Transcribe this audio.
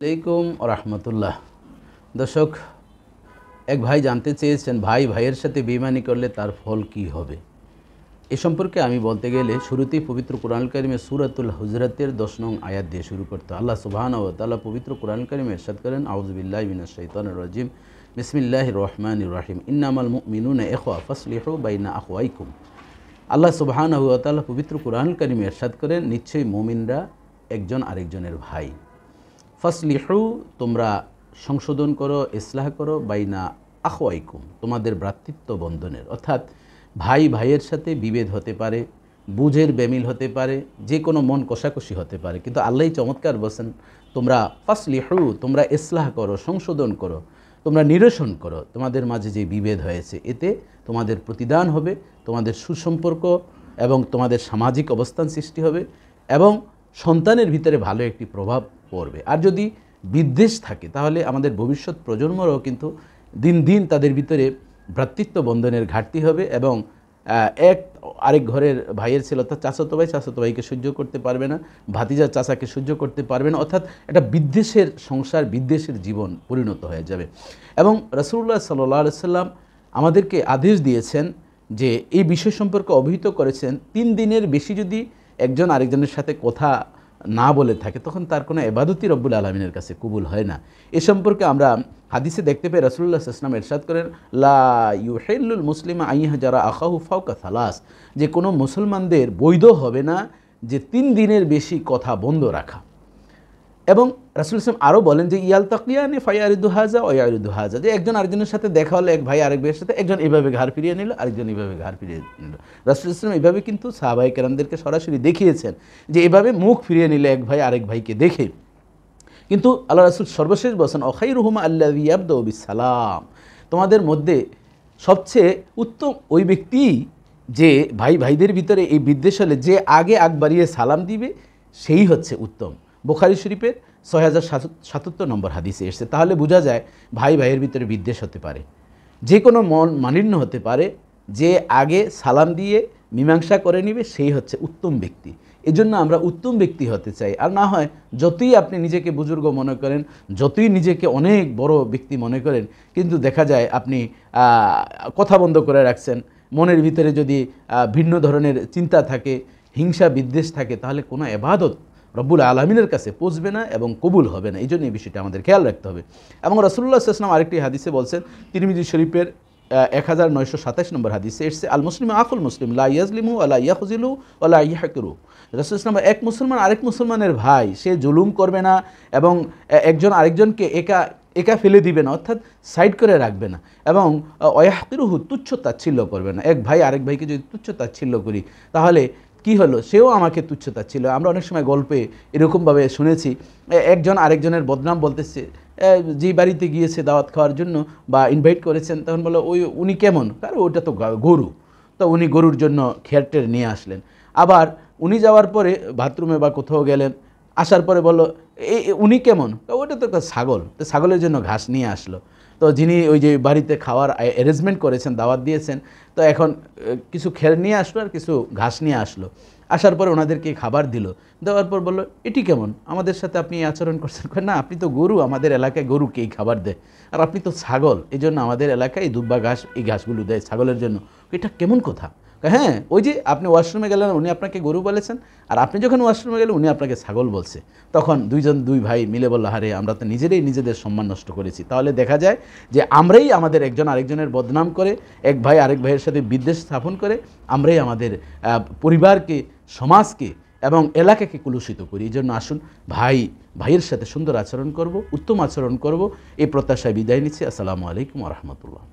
আলাইকুম রহমতুল্লাহ। দর্শক, এক ভাই জানতে চেয়েছেন ভাই ভাইয়ের সাথে বেঈমানি করলে তার ফল কি হবে। এ সম্পর্কে আমি বলতে গেলে শুরুতেই পবিত্র কোরআন কারিমে সূরাতুল হুজরাতের 10 নং আয়াত দিয়ে শুরু করতে। আল্লাহ সুবহানাহু ওয়া তাআলা পবিত্র কোরআন কারিমে ইরশাদ করেন, আউযু বিল্লাহি মিনাশ শাইতানির রাজিম, বিসমিল্লাহির রহমানির রহিম, ইন্নামাল মুমিনুনা ইখওয়া ফাসলিহু বাইনা আখওয়াইকুম। আল্লাহ সুবহানাহু ওয়া তাআলা পবিত্র কোরআন কারিমে ইরশাদ করেন, নিশ্চয়ই মুমিনরা একজন আরেকজনের ভাই। ফাসলিহু, তোমরা সংশোধন করো, ইসলাহ করো, বাইনা আখওয়াইকুম, তোমাদের ভ্রাতৃত্ব বন্ধনের। অর্থাৎ ভাই ভাইয়ের সাথে বিভেদ হতে পারে, বুঝের বেমিল হতে পারে, যে কোনো মন কষাকষি হতে পারে, কিন্তু আল্লাহই চমৎকার বলছেন, তোমরা ফাসলিহু, তোমরা ইসলাহ করো, সংশোধন করো, তোমরা নিরসন করো তোমাদের মাঝে যে বিভেদ হয়েছে। এতে তোমাদের প্রতিদান হবে, তোমাদের সুসম্পর্ক এবং তোমাদের সামাজিক অবস্থান সৃষ্টি হবে এবং সন্তানের ভিতরে ভালো একটি প্রভাব পড়বে। আর যদি বিদ্বেষ থাকে তাহলে আমাদের ভবিষ্যৎ প্রজন্মরও কিন্তু দিন দিন তাদের ভিতরে ভ্রাতৃত্ব বন্ধনের ঘাটতি হবে এবং এক আরেক ঘরের ভাইয়ের ছেলে অর্থাৎ চাচাতো ভাইকে সহ্য করতে পারবে না, ভাতিজা চাচাকে সহ্য করতে পারবে না, অর্থাৎ এটা বিদ্বেষের সংসার, বিদ্বেষের জীবন পরিণত হয়ে যাবে। এবং রাসূলুল্লাহ সাল্লাল্লাহু আলাইহি সাল্লাম আমাদেরকে আদেশ দিয়েছেন যে এই বিষয় সম্পর্কে অবহিত করেছেন, 3 দিনের বেশি যদি একজন আরেকজনের সাথে কথা না বলে থাকে তখন তার কোনো ইবাদতই রব্বুল আলামিনের কাছে কবুল হয় না। এ সম্পর্কে আমরা হাদিসে দেখতে পাই, রাসূলুল্লাহ সাল্লাল্লাহু আলাইহি ওয়াসাল্লাম ইরশাদ করেন, লা ইউহিল্লুল মুসলিমা আইয়াহজারা আখাহু ফাওকা সালাস, যে কোনো মুসলমানদের বৈধ হবে না যে 3 দিনের বেশি কথা বন্ধ রাখা। এবং রাসূলুল্লাহ সাল্লাল্লাহু আরও বলেন যে ইয়ালতাকিয়ানি ফায়ারিদু হাযা ওয়া ইয়ারিদু হাযা, যে একজন আরেকজনের সাথে দেখা হলে এক ভাই আরেক ভাইয়ের সাথে একজন এভাবে ঘাড় ফিরিয়ে নিল, আরেকজন এভাবে ঘাড় ফিরিয়ে নিল। রাসূলুল্লাহ সাল্লাল্লাহু আলাইহি ওয়াসাল্লাম এভাবে কিন্তু সাহাবায়ে কেরামদেরকে সরাসরি দেখিয়েছেন যে এভাবে মুখ ফিরিয়ে নিলে এক ভাই আরেক ভাইকে দেখে। কিন্তু আল্লাহ রাসূল সর্বশেষ বলেন, অখাইরুহুম আল্লাযী ইয়াবদাউ বিসসালাম, তোমাদের মধ্যে সবচেয়ে উত্তম ওই ব্যক্তি যে ভাই ভাইদের ভিতরে এই বিদ্বেষ হলে যে আগে আগ বাড়িয়ে সালাম দিবে সেই হচ্ছে উত্তম। বুখারী শরীফের 6077 নম্বর হাদিসে এসেছে। তাহলে বোঝা যায় ভাই ভাইয়ের ভিতরে বিদ্বেষ হতে পারে, যে কোনো মন মালিন্য হতে পারে, যে আগে সালাম দিয়ে মীমাংসা করে নিবে সেই হচ্ছে উত্তম ব্যক্তি। এজন্য আমরা উত্তম ব্যক্তি হতে চাই। আর না হয় যতই আপনি নিজেকে বুজুর্গ মনে করেন, যতই নিজেকে অনেক বড় ব্যক্তি মনে করেন, কিন্তু দেখা যায় আপনি কথা বন্ধ করে রাখছেন, মনের ভিতরে যদি ভিন্ন ধরনের চিন্তা থাকে, হিংসা বিদ্বেষ থাকে, তাহলে কোনো ইবাদত রব্বুল আলামিনের কাছে পৌঁছবে না এবং কবুল হবে না। এই জন্য এই বিষয়টা আমাদের খেয়াল রাখতে হবে। এবং রাসূলুল্লাহ সাল্লাল্লাহু আলাইহি ওয়াসাল্লাম আরেকটি হাদিসে বলছেন, তিরমিজি শরীফের 1927 নম্বর হাদিসে এসেছে, আল মুসলিম আখুল মুসলিম লা ইয়াজলিমু ওয়া লা ইয়াখযিলু ওয়া লা ইয়াহকিরু। রাসূল সাল্লাল্লাহু আলাইহি ওয়াসাল্লাম, এক মুসলমান আরেক মুসলমানের ভাই, সে জুলুম করবে না এবং একজন আরেকজনকে একা ফেলে দিবে না, অর্থাৎ সাইড করে রাখবে না, এবং ওয়াহকিরুহু, তুচ্ছ তাচ্ছিল্য করবে না। এক ভাই আরেক ভাইকে যদি তুচ্ছ তাচ্ছিল্য করি তাহলে কি হলো, সেও আমাকে তুচ্ছ তাচ্ছিল্য। আমরা অনেক সময় গল্পে এরকমভাবে শুনেছি, একজন আরেকজনের বদনাম বলতেছে, যে বাড়িতে গিয়েছে দাওয়াত খাওয়ার জন্য বা ইনভাইট করেছেন, তখন বলো উনি কেমন, কারণ ওইটা তো গরু, তো উনি গরুর জন্য খেয়ারটের নিয়ে আসলেন। আবার উনি যাওয়ার পরে বাথরুমে বা কোথাও গেলেন, আসার পরে বললো উনি কেমন, ওইটা তো একটা ছাগল, তো ছাগলের জন্য ঘাস নিয়ে আসলো। তো যিনি ওই যে বাড়িতে খাওয়ার অ্যারেঞ্জমেন্ট করেছেন, দাওয়াত দিয়েছেন, তো এখন কিছু খের নিয়ে আসলো আর কিছু ঘাস নিয়ে আসলো। আসার পরে ওনাদেরকে খাবার দিল, দেওয়ার পর বললো এটি কেমন, আমাদের সাথে আপনি এই আচরণ করছেন। না, আপনি তো গরু, আমাদের এলাকায় গরুকেই খাবার দেয়, আর আপনি তো ছাগল, এই জন্য আমাদের এলাকায় এই দুব্বা ঘাস, এই ঘাসগুলো দেয় ছাগলের জন্য। এটা কেমন কথা? হ্যাঁ, ওই যে আপনি ওয়াশরুমে গেলেন, উনি আপনাকে গরু বলেছেন, আর আপনি যখন ওয়াশরুমে গেলেন উনি আপনাকে ছাগল বলছে। তখন দুই ভাই মিলে বলল, হারে আমরা তো নিজেদের সম্মান নষ্ট করেছি। তাহলে দেখা যায় যে আমরাই আমাদের একজন আরেকজনের বদনাম করে, এক ভাই আরেক ভাইয়ের সাথে বিদ্বেষ স্থাপন করে, আমরাই আমাদের পরিবারকে, সমাজকে এবং এলাকাকে কলুষিত করি। এই জন্য আসুন ভাইয়ের সাথে সুন্দর আচরণ করব, উত্তম আচরণ করব, এই প্রত্যাশায় বিদায় নিচ্ছি। আসসালামু আলাইকুম ওয়া রাহমাতুল্লাহ।